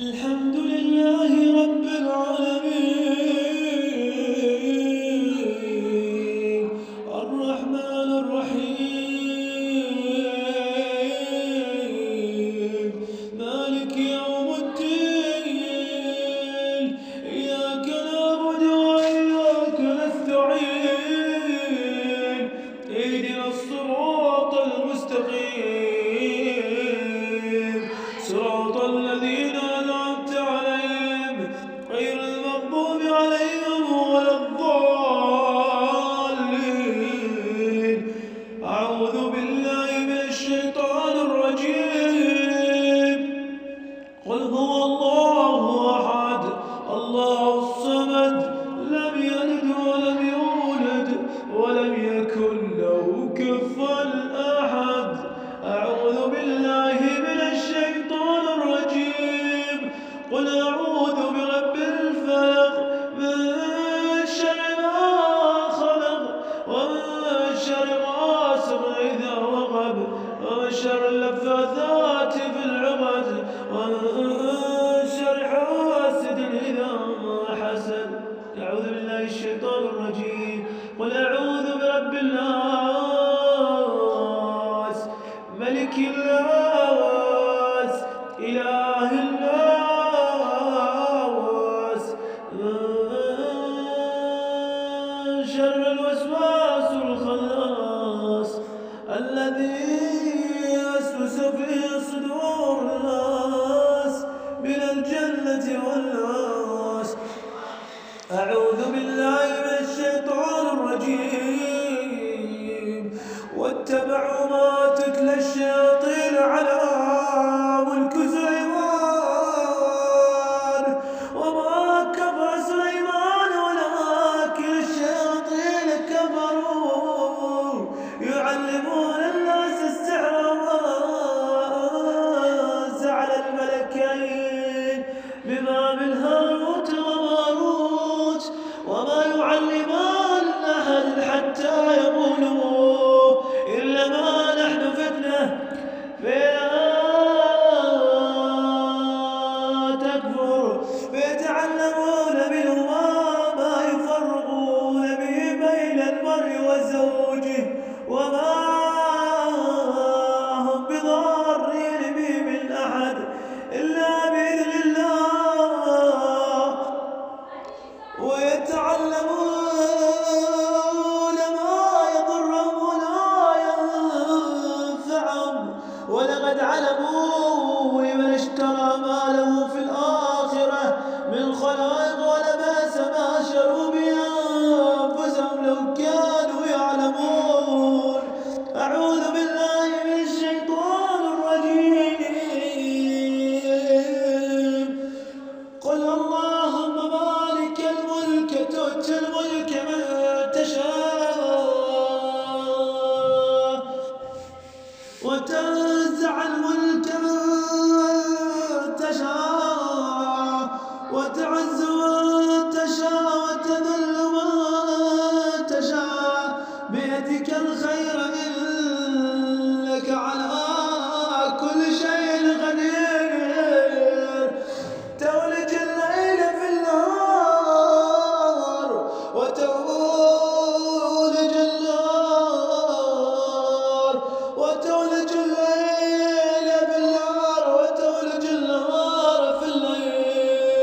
الحمد لله رب العالمين الرحمن الرحيم مالك يوم الدين إياك نعبد وإياك نستعين اهدنا الصراط المستقيم صراط الذين أنعمت عليهم غير المغضوب عليهم ولا الضالين. أعوذ بالله من الشيطان الرجيم. قل هو الله أحد الله الصمد لم يلد ولم يولد ولم يكن له كفوا أحد. أعوذ بالله من الشيطان الرجيم. قل أعوذ برب الفلق من شر ما خلق ومن شر غاسق إذا وقب ومن شر اللفاثات في العقد ومن شر حاسد إذا حسد. أعوذ بالله الشيطان الرجيم. قل أعوذ برب الناس ملك الناس إله الناس من شر الوسواس الخناس الذي يوسوس في صدور الناس من الجنة والناس. أعوذ بالله من الشيطان الرجيم. واتبعوا ما تتلى الشياطين على ملك سليمان وما كفر سليمان ولكن الشياطين كفروا يعلمون الناس السحر وما أنزل الملكين ببابل هاروت وماروت وما يعلمان أحد حتى يقولوا إنما نحن فتنة فلا تكفر فيتعلمون منهما ما يفرقون به بين المرء وزوجه وما هم بضارين به من أحد إلا بإذن الله ويتعلمون ما يضرهم ولا ينفعهم ولقد علموا لمن اشترى ما له في الآخرة من خلائق ولبئس ما شروا به أنفسهم لو كانوا يعلمون. أعوذ بالله من الشيطان الرجيم. قل اللهم مالك الملك تؤتي الملك من تشاء وتنزع الملك من تشاء وتعز من تشاء وتذل من تشاء بيدك الخير إنك على كل شيء قدير. تولج الليل في النهار وتولج الليل في النهار وتولج النهار في الليل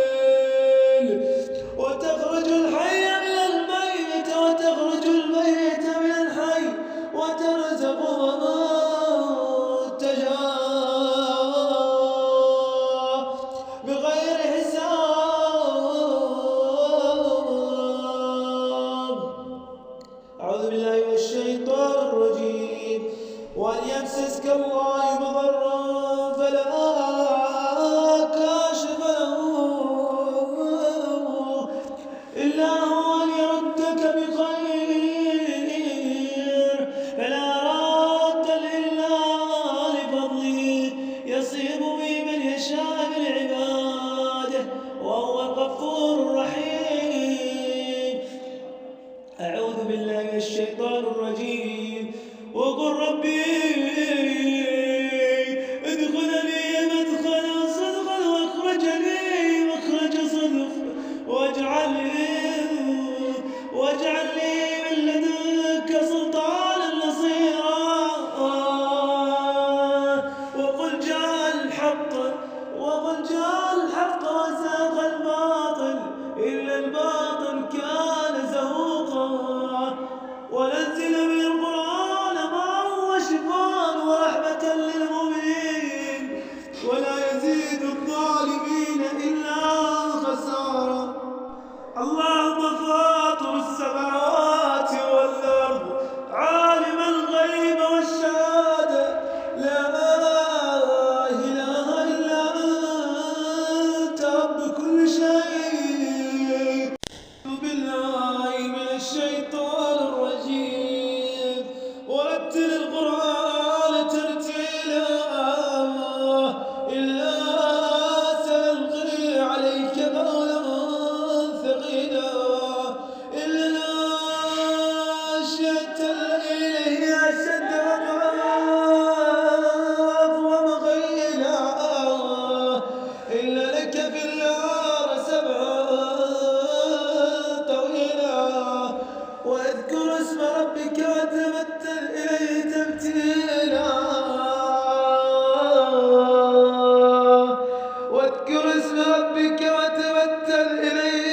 واذكر اسم ربك وتبتل إليه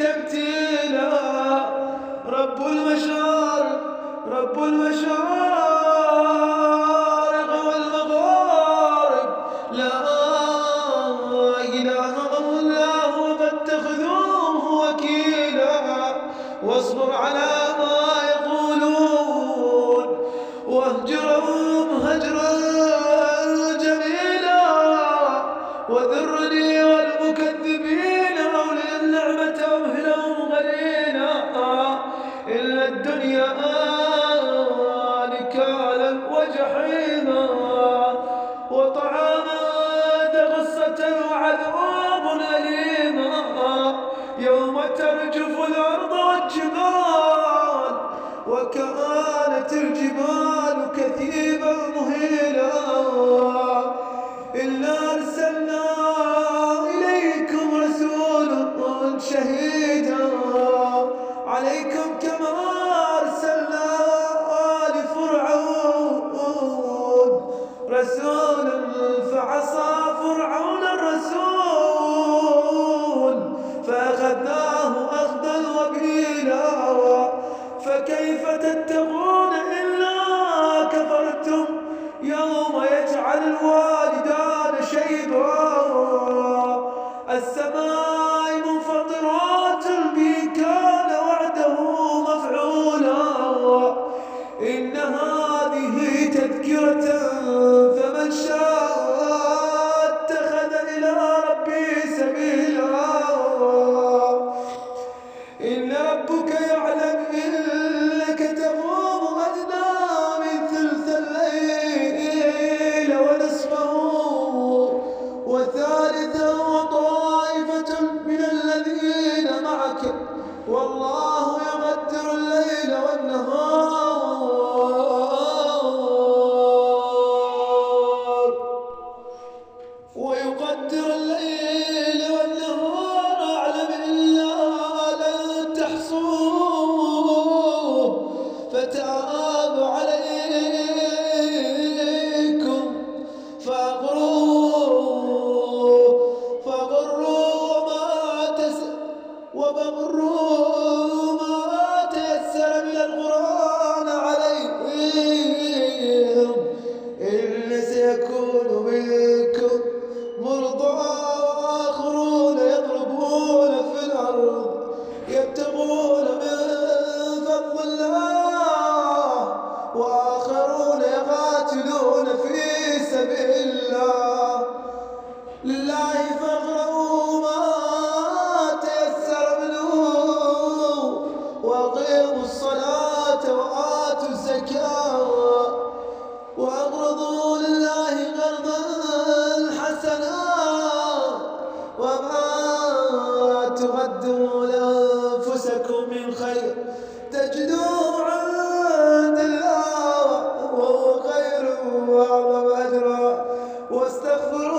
تبتيلا. رب المشارق والمغارب لا إله إلا هو فاتخذوه وكيلا. واصبر على ما يقولون واهجرهم هجرا جميلا. وذرني والمكذبين أولي النعمة أمهلهم قليلا. إلا الدنيا نكالا وجحيما وطعاما ذا غصة وعذاب أليما. يوم ترجف الأرض والجبال وكانت الجبال كثيبا مهيلا. إلا أرسلنا إليكم رسولا شهيدا عليكم كما أرسلنا آل فرعون رسولا فعصى فرعون الرسول فأخذناه أخذا وبيلا. فكيف تتقون إلا كفرتم يوم يجعل الوالدان شيبا. السماء منفطرات به كان وعده مفعولا. إن هذه تذكرة فمن شاء اتخذ إلى ربه سبيلا. إن ربك يعلم إنك تقوم أدنى من ثلث الليل ونصفه وثالثا وطائفة من الذين معك والله يقدر الليل والنهار ويقدر الليل والنهار أعلم إلا لن تحصوه فتاب عليكم فأغروا ما تيسر من القرآن عليهم. إن سيكون منكم مرضى وآخرون يضربون في الأرض يبتغون من فضل الله وآخرون يقاتلون في سبيل الله. لله فاقرؤوا ما تيسر منه وأقيموا الصلاة وآتوا الزكاة وأقرضوا لله قرضا حسنا. وما تقدموا لأنفسكم من خير تجدوه عند الله وهو خير وأعظم أجرا. واستغفروا